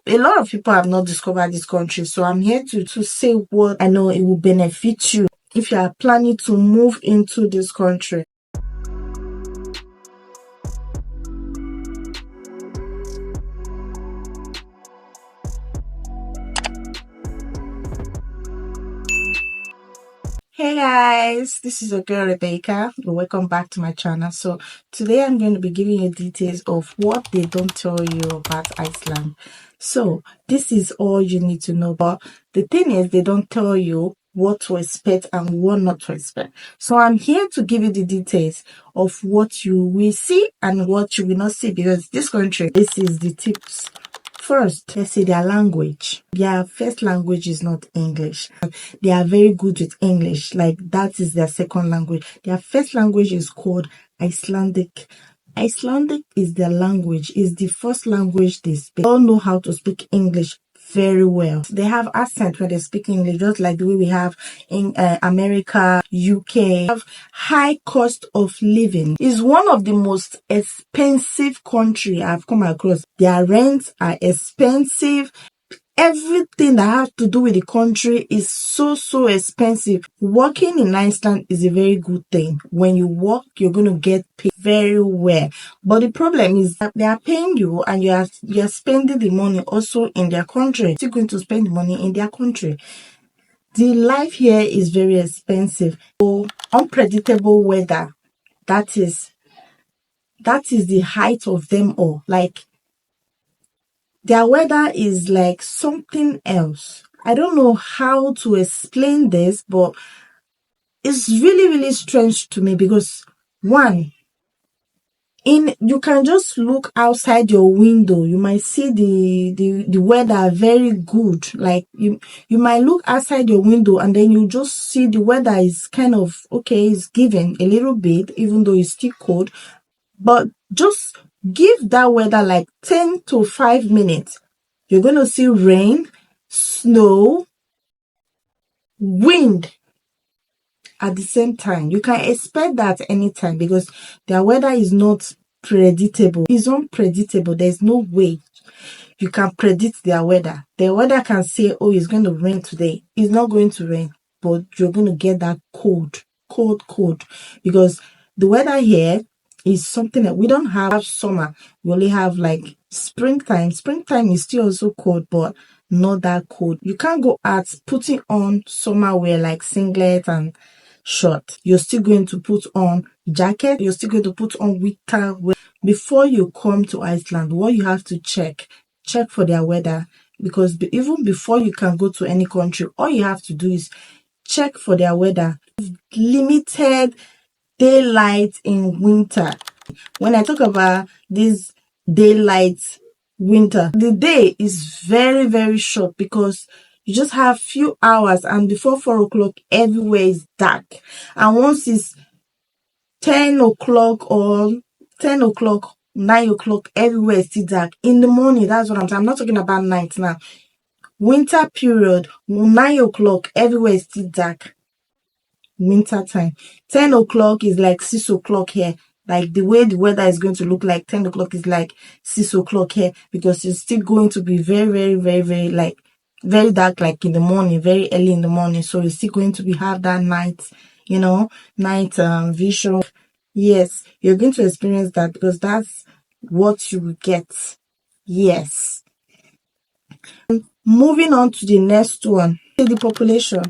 A lot of people have not discovered this country, so I'm here to say what I know it will benefit you if you are planning to move into this country. Hey guys, this is your girl Rebecca. Welcome back to my channel. So today I'm going to be giving you details of what they don't tell you about Iceland. So this is all you need to know. But the thing is, they don't tell you what to expect and what not to expect. So I'm here to give you the details of what you will see and what you will not see, because this country, this is the tips. First, let's say their language. Their first language is not English. They are very good with English. Like, that is their second language. Their first language is called Icelandic. Icelandic is their language. It's the first language they speak. They all know how to speak English very well. They have accent when they speak English, just like the way we have in America, UK. They have high cost of living. It's one of the most expensive country I've come across. Their rents are expensive. Everything that has to do with the country is so expensive. Working in Iceland is a very good thing. When you work, you're going to get paid very well. But the problem is that they are paying you and you're spending the money also in their country. You're going to spend the money in their country. The life here is very expensive. So unpredictable weather, that is the height of them all. Like, their weather is like something else. I don't know how to explain this, but it's really strange to me because, one, you can just look outside your window. You might see the weather very good. Like, you might look outside your window and then you just see the weather is kind of okay, it's given a little bit, even though it's still cold. But just give that weather like 10 to 5 minutes. You're going to see rain, snow, wind at the same time. You can expect that anytime because their weather is not predictable. It's unpredictable. There's no way you can predict their weather. Their weather can say, oh, it's going to rain today. It's not going to rain, but you're going to get that cold because the weather here is something that we don't have summer. We only have like springtime. Springtime is still also cold, but not that cold. You can't go out putting on summer wear like singlet and short. You're still going to put on jacket. You're still going to put on winter wear. Before you come to Iceland, what you have to check for their weather, because even before you can go to any country, all you have to do is check for their weather. Limited daylight in winter. When I talk about this daylight winter, the day is very short because you just have few hours, and before 4 o'clock everywhere is dark. And once it's 10 o'clock or 9 o'clock, everywhere is still dark. In the morning, that's what I'm saying. I'm not talking about night now. Winter period, 9 o'clock, everywhere is still dark. Winter time. 10 o'clock is like 6 o'clock here. Like, the way the weather is going to look like 10 o'clock is like 6 o'clock here, because it's still going to be very like very dark, like in the morning, very early in the morning. So it's still going to have that night, night vision. Yes, you're going to experience that because that's what you will get. Yes. Moving on to the next one, the population.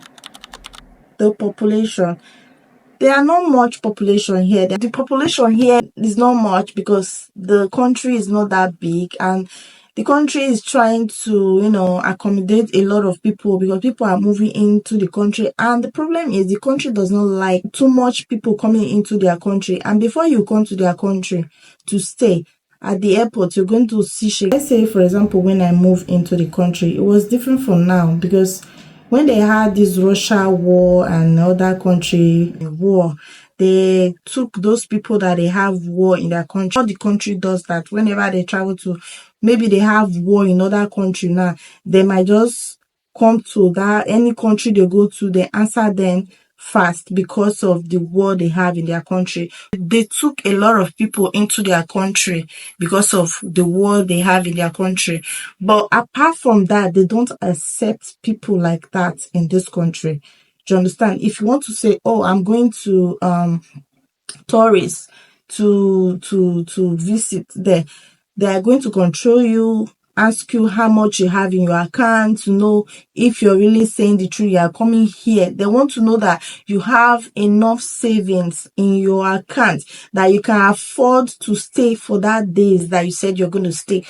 There are not much population here. The population here is not much because the country is not that big, and the country is trying to, accommodate a lot of people because people are moving into the country. And the problem is the country does not like too much people coming into their country. And before you come to their country to stay, at the airport, you're going to see shake. Let's say, for example, when I moved into the country, it was different from now because when they had this Russia war and other country war, they took those people that they have war in their country. All the country does that whenever they travel to, maybe they have war in other country now, they might just come to that any country they go to, they answer them fast because of the war they have in their country. They took a lot of people into their country because of the war they have in their country. But apart from that, they don't accept people like that in this country. Do you understand? If you want to say, oh, I'm going to tourists to visit there, they are going to control you, ask you how much you have in your account, to know if you're really saying the truth. You are coming here, they want to know that you have enough savings in your account that you can afford to stay for that days that you said you're going to stay.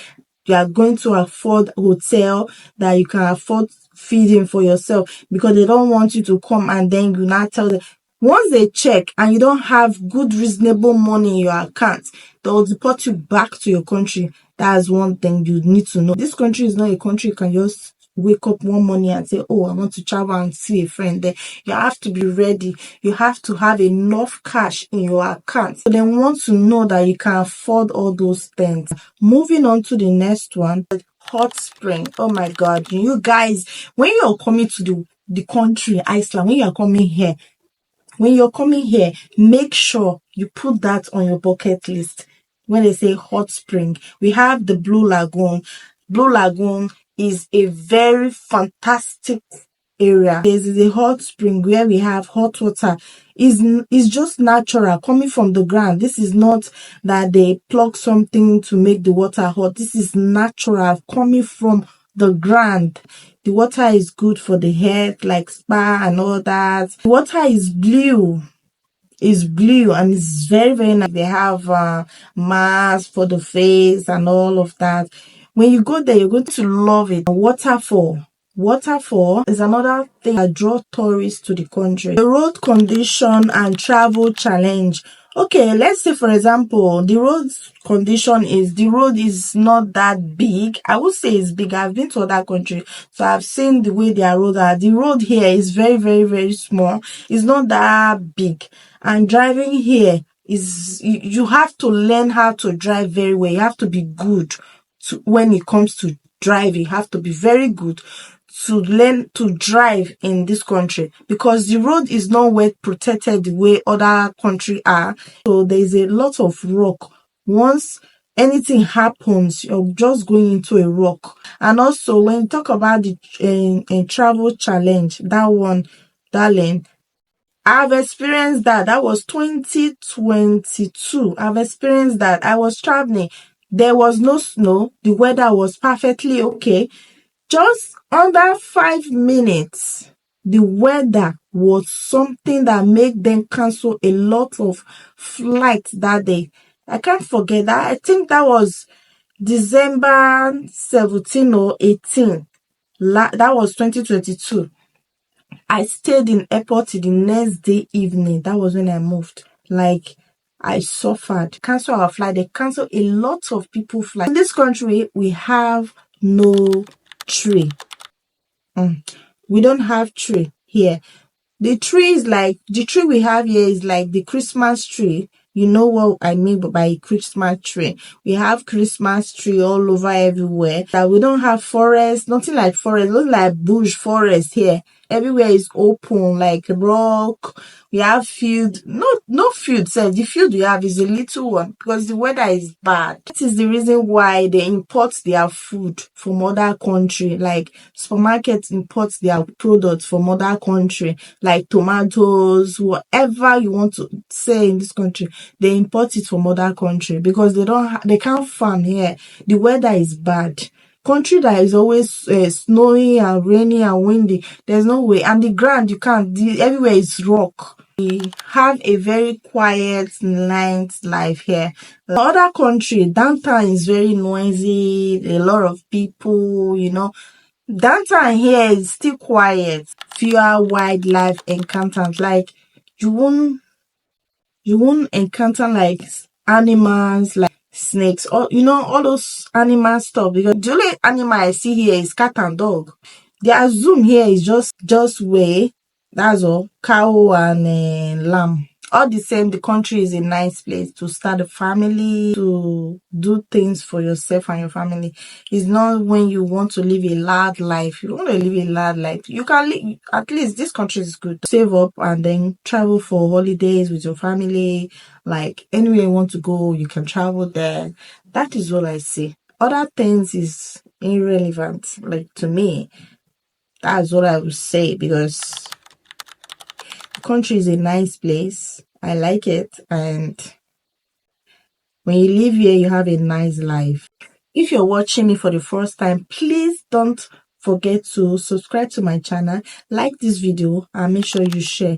You are going to afford hotel, that you can afford feeding for yourself, because they don't want you to come and then you not tell them. Once they check and you don't have good, reasonable money in your account, they'll deport you back to your country. That's one thing you need to know. This country is not a country you can just wake up one morning and say, oh, I want to travel and see a friend there. You have to be ready. You have to have enough cash in your account. So they want to know that you can afford all those things. Moving on to the next one, hot spring. Oh my God. You guys, when you're coming to the country, Iceland, when you're coming here, make sure you put that on your bucket list. When they say hot spring, we have the Blue Lagoon. Blue Lagoon is a very fantastic area. This is a hot spring where we have hot water. Is just natural coming from the ground. This is not that they plug something to make the water hot. This is natural coming from the ground. The water is good for the head, like spa and all that. The water is blue. It's blue and it's very, very nice. They have mask for the face and all of that. When you go there, you're going to love it. Waterfall. Waterfall is another thing that draws tourists to the country. The road condition and travel challenge. Okay, let's say for example, the road condition is the road is not that big. I would say it's big. I've been to other countries, so I've seen the way their roads are. The road here is very, very, very small. It's not that big. And driving here is, you have to learn how to drive very well. You have to be good when it comes to driving. You have to be very good to learn to drive in this country, because the road is not well protected the way other countries are. So there's a lot of rock. Once anything happens, you're just going into a rock. And also when you talk about the travel challenge, that one, darling, I've experienced that. That was 2022. I've experienced that. I was traveling. There was no snow. The weather was perfectly okay. Just under 5 minutes, the weather was something that made them cancel a lot of flights that day. I can't forget that. I think that was December 17 or 18. That was 2022. I stayed in airport till the next day evening. That was when I moved. Like, I suffered. Cancel our flight. They cancel a lot of people flight. In this country, we have no tree. We don't have tree here. The tree we have here is like the Christmas tree. You know what I mean by Christmas tree. We have Christmas tree all over everywhere. That we don't have forest, nothing like forest, nothing like bush forest here. Everywhere is open, like rock. We have field, no field. So the field we have is a little one because the weather is bad. That is the reason why they import their food from other country. Like supermarkets import their products from other country, like tomatoes, whatever you want to say in this country, they import it from other country because they can't farm here. The weather is bad. Country that is always snowy and rainy and windy, there's no way. And the ground, everywhere is rock. We have a very quiet, nice life here. The other country, downtown is very noisy, a lot of people, Downtown here is still quiet. Fewer wildlife encounters. Like, you won't encounter like animals, like snakes, or all those animal stuff, because the only animal I see here is cat and dog. Their zoom here is just way, that's all, cow and lamb. all the same, the country is a nice place to start a family, to do things for yourself and your family. It's not when you want to live a loud life. You want to live a loud life, you can live. At least this country is good. Save up and then travel for holidays with your family. Like anywhere you want to go, you can travel there. That is what I say. Other things is irrelevant. Like to me, that's what I would say, because the country is a nice place. I like it, and when you live here, you have a nice life. If you're watching me for the first time, please don't forget to subscribe to my channel, like this video, and make sure you share.